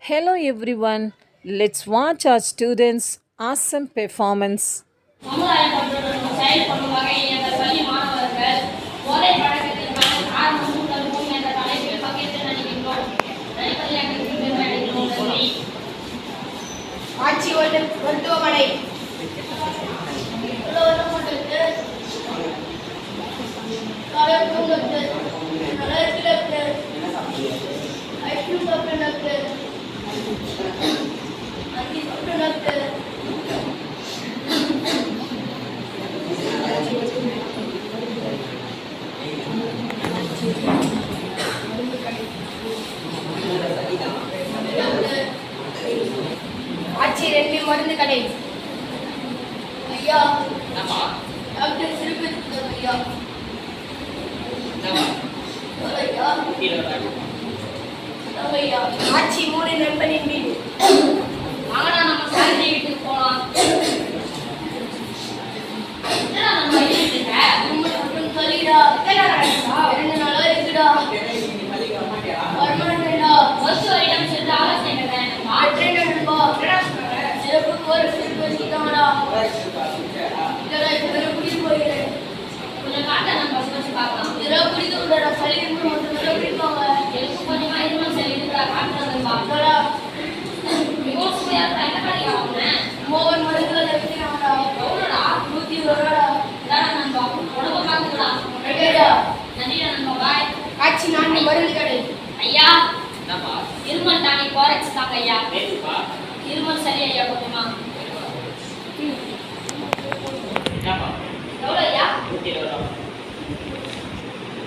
Hello everyone, let's watch our students' awesome performance. சமுதாயம் பண்புடன் செயல்படும் வகையில் எங்கள் பள்ளி மாணவர்கள் போதை பழக்கத்திற்கான காரணம் தடுப்போம் என்ற தலைப்பில் பங்கேற்று நடிப்பதில் எங்களுக்கு பெருமை அளிக்கிறோம். நன்றி. ஆட்சி மருத்துவமனை ஆட்சி ரெண்டு மருந்து கடை ஐயா டாக்டர் சிறுபதி ஐயா ஐயா ஆட்சி மூணு நண்பனின் வீடு வாங்கடா நம்ம சாந்தி வீட்டுக்கு போலாம். என்னடா நம்ம வீட்டுக்கு இருக்க? உண்மை மட்டும் சொல்லிடா ரெண்டு நாளா இருக்குடா வரமாட்டேடா மருத்துவரிடம் சென்று ஆலோசனை கேட்டேன். ஆற்றேன் நண்பா சிறப்புக்கு ஒரு சிறுபதி தானடா இல்லடா இப்ப குடி போகிறேன் கொஞ்சம் காட்ட நம்ம பசங்க பார்க்கலாம். இதெல்லாம் குடிக்க விடடா சளி இருந்து மட்டும் நல்லா குடிப்பாங்க எனக்கு கொஞ்சமா இருமல் சரி இருக்கிறா காட்டுறது அக்கடா மிகவும் சுவையா இருக்கா. என்ன கடையா வாங்கினேன்? மோகன் மருந்துகள் வைக்கிறாங்கடா எவ்வளோடா? 120 இதாடா நண்பா, உடம்ப பார்த்துக்கடா. ரைட்டா நன்றிடா நண்பா, பாய். ஆட்சி நான்கு மருந்து கடை ஐயா இருமல் டானிக் கோரக்ஸ் தாங்க ஐயா. இருமல் சரி ஐயா கொஞ்சமா. எவ்வளோ ஐயா?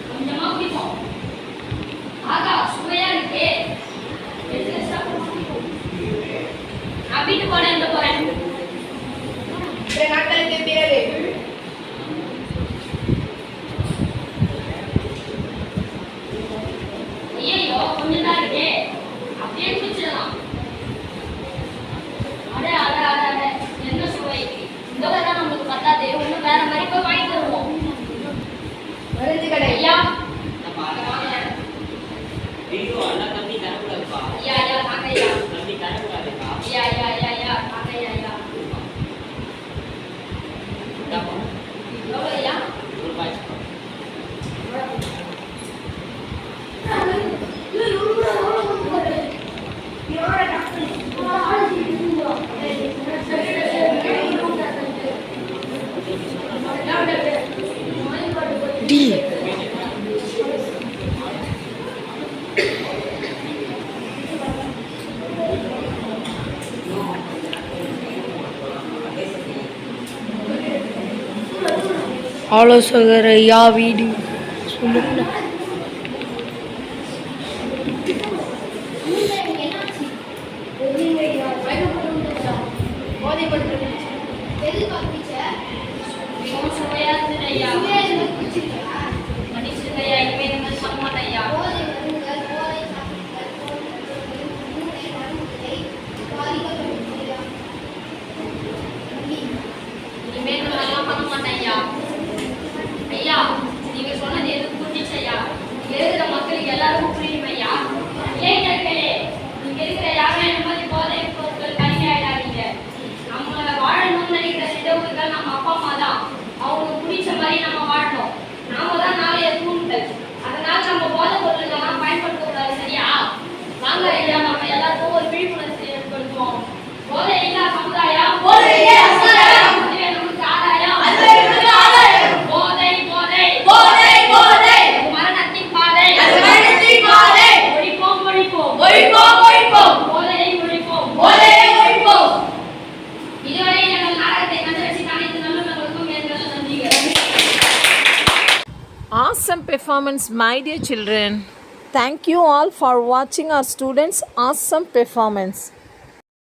கொஞ்சமா குடிப்போம். ஆகா சுவையா இருக்கே. நான் வீட்டு போனேன் எங்க போறேன். 2 நாட்களுக்கு பிறகு ஐயோ கொஞ்சம் தான் இருக்கே. அப்படியே குடிச்சிடலாம். அட அட அட அட என்ன சுவை. இந்த வேலை நம்மளுக்கு பத்தாது. ஒன்றும் வேற மாதிரி போய் வாங்கி தருவோம். மருந்து கடை ஐயா ஐயா ஐயா தாங்க ஐயா. ஐயா ஐயா ஐயா ஐயா தாங்க ஐயா ஐயா. எவ்வளோ ஐயா? ஆலோசகர் ஐயா வீடு சொல்லுங்க மிகவும் சுவையா இருந்தது ஐயா. மன்னிச்சிருங்க ஐயா, இனிமே இந்த மாதிரி பண்ண மாட்டேன் ஐயா. இனிமே இந்த மாதிரிலாம் பண்ண மாட்டேன் ஐயா. ஐயா நீங்க சொன்னது எதுக்கு புரிஞ்சிச்சு ஐயா. இங்க இருக்கிற மக்களுக்கு எல்லாருக்கும் புரியும் ஐயா. ஏன் கேட்கலே, இங்க இருக்கிற யாருமே இந்த மாதிரி போதை பொருட்கள் கடிமையாயிடாதீங்க. நம்மள வாழணும்னு நினைக்கிற சிதவுகள் நம்ம அப்பா அம்மா தான். அவங்களுக்கு பிடிச்ச மாதிரி நம்ம வாழணும். நாம தான் நாளைய தூண்டுதல். அதனால நம்ம போதை பொருட்களெல்லாம் பயன்படுத்தக்கூடாது. சரியா? வாங்க ஐயா, நம்ம எல்லாருக்கும் ஒரு விழிப்புணர்வு ஏற்படுத்துவோம். போதை இல்லா சமுதாயம், அதுவே நமக்கு ஆதாயம். போதை போதை மரணத்தின் பாதை. ஒழிப்போம் போதையை ஒழிப்போம். இதுவரை எங்கள் நாடகத்தை கண்டுவச்சு அனைத்து நல்லுள்ளவர்களுக்கும் எங்கள் நன்றிகள். Awesome performance, my dear children. Thank you all for watching our students' awesome performance.